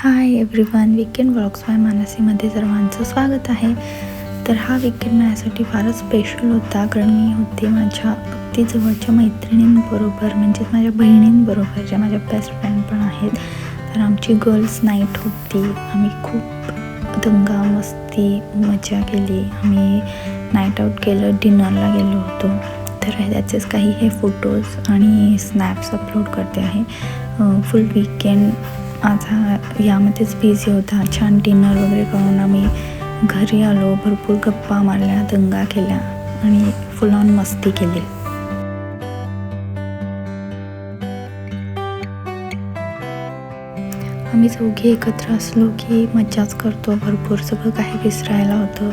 High everyone, weekend vlogs by मानसीमध्ये सर्वांचं स्वागत आहे. तर हा वीकेंड माझ्यासाठी फारच स्पेशल होता, कारण मी होते माझ्या अगदी जवळच्या मैत्रिणींबरोबर, म्हणजेच माझ्या बहिणींबरोबर, ज्या माझ्या बेस्ट फ्रेंड पण आहेत. तर आमची गर्ल्स नाईट होती. आम्ही खूप दंगा मस्ती मजा केली. आम्ही नाईट आऊट केलं, डिनरला गेलो होतो. तर त्याचेच काही हे फोटोज आणि स्नॅप्स अपलोड करते आहे. फुल वीकेंड माझा यामध्येच बिझी होता. छान डिनर वगैरे करून आम्ही घरी आलो, भरपूर गप्पा मारल्या, दंगा केल्या आणि फुल ऑन मस्ती केली. आम्ही चौघी एकत्र असलो की मज्जाच करतो भरपूर. सगळं काही विसरायला होतं.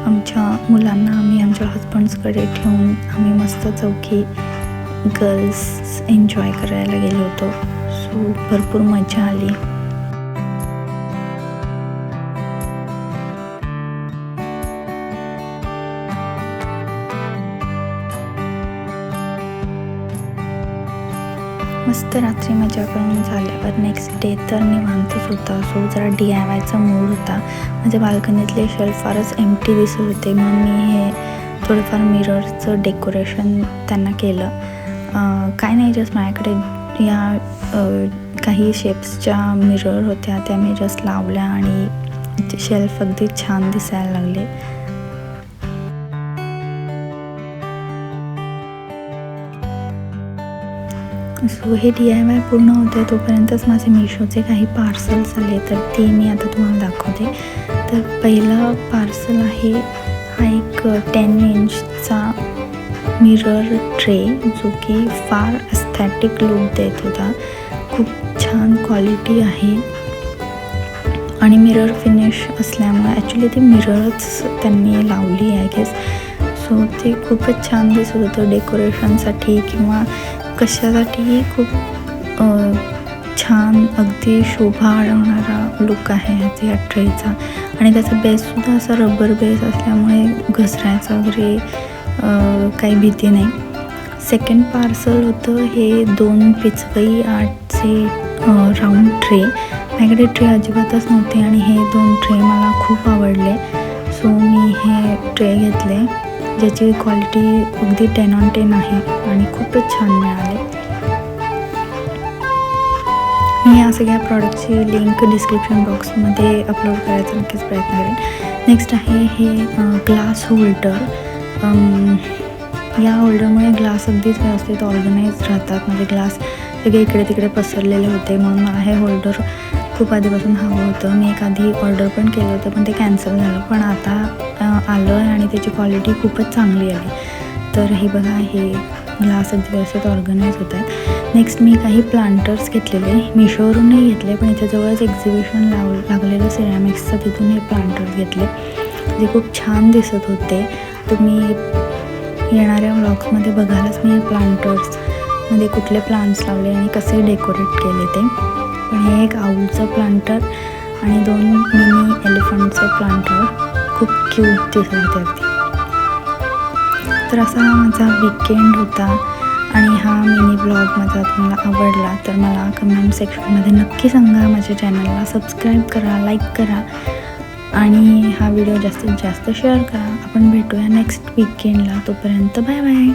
आमच्या मुलांना आम्ही आमच्या हजबंड्सकडे ठेवून आम्ही मस्त चौघी गर्ल्स एन्जॉय करायला गेलो होतो. सो भरपूर मजा आली. मस्त रात्री मजा करून झाल्यावर नेक्स्ट डे तर निवांतच होता. सो जरा DIYचा मूड होता. माझ्या बाल्कनीतले शेल्फ फारच एम्प्टी दिसत होते, म्हणून मी हे थोडंफार मिररचं डेकोरेशन त्यांना केलं. काय नाही, जस्ट माझ्याकडे या काही शेप्सच्या मिरर होत्या, त्या मी जस्ट लावल्या आणि शेल्फ अगदी छान दिसायला लागले. सो हे DIY पूर्ण होते तोपर्यंतच माझे मिशोचे काही पार्सल्स आले, तर ते मी आता तुम्हाला दाखवते. तर पहिलं पार्सल आहे, हा एक 10 इंचचा मिरर ट्रे, जो की फार एस्थेटिक लुक देत होता. खूप छान क्वालिटी आहे आणि मिरर फिनिश असल्यामुळे ॲक्च्युली ती मिररच त्यांनी लावली आहे गेस. सो ते खूपच छान दिसत होतं डेकोरेशनसाठी किंवा कशासाठीही. खूप छान, अगदी शोभा वाढवणारा लुक आहे ह्याचा या ट्रेचा. आणि त्याचा बेससुद्धा असा रबर बेस असल्यामुळे घसरायचा वगैरे काही भीती नाही. सेकंड पार्सल होतं हे 2 पिचवई आर्टचे राऊंड ट्रे. माझ्याकडे ट्रे अजिबातच नव्हते आणि हे 2 ट्रे मला खूप आवडले. सो मी हे ट्रे घेतले, ज्याची क्वालिटी अगदी 10 on 10 आहे आणि खूपच छान मिळाले. मी या सगळ्या प्रॉडक्टची लिंक डिस्क्रिप्शन बॉक्समध्ये अपलोड करायचा नक्कीच प्रयत्न करेन. नेक्स्ट आहे हे ग्लास होल्डर. या होल्डरमुळे ग्लास अगदीच व्यवस्थित ऑर्गनाईज राहतात. म्हणजे ग्लास सगळे इकडे तिकडे पसरलेले होते, म्हणून मला हे होल्डर खूप आधीपासून हवं होतं. मी एक आधी ऑर्डर पण केलं होतं, पण ते कॅन्सल झालं. पण आता आलं आहे आणि त्याची क्वालिटी खूपच चांगली आली. तर हे बघा, हे ग्लास अगदी व्यवस्थित ऑर्गनाईज होत आहेत. नेक्स्ट मी काही प्लांटर्स घेतलेले, मिशोवरून नाही घेतले, पण इथे जवळच एक्झिबिशन लागलेलं सिरॅमिक्सचं, तिथून हे प्लांटर्स घेतले, जे खूप छान दिसत होते. तुम्ही येणाऱ्या व्लॉग्समध्ये बघायलाच मी प्लांटर्समध्ये कुठले प्लांट्स लावले आणि कसे डेकोरेट केले ते. पण हे एक आऊलचं प्लांटर आणि 2 मिनी एलिफंटचे प्लांटर खूप क्यूट दिसत होते अगदी. तर असा हा माझा वीकेंड होता आणि हा मिनी ब्लॉग माझा तुम्हाला आवडला तर मला कमेंट सेक्शनमध्ये नक्की सांगा. माझ्या चॅनलला सबस्क्राईब करा, लाईक करा आणि हा व्हिडिओ जास्तीत जास्त शेअर करा. आपण भेटूया नेक्स्ट वीकेंडला. तोपर्यंत बाय बाय.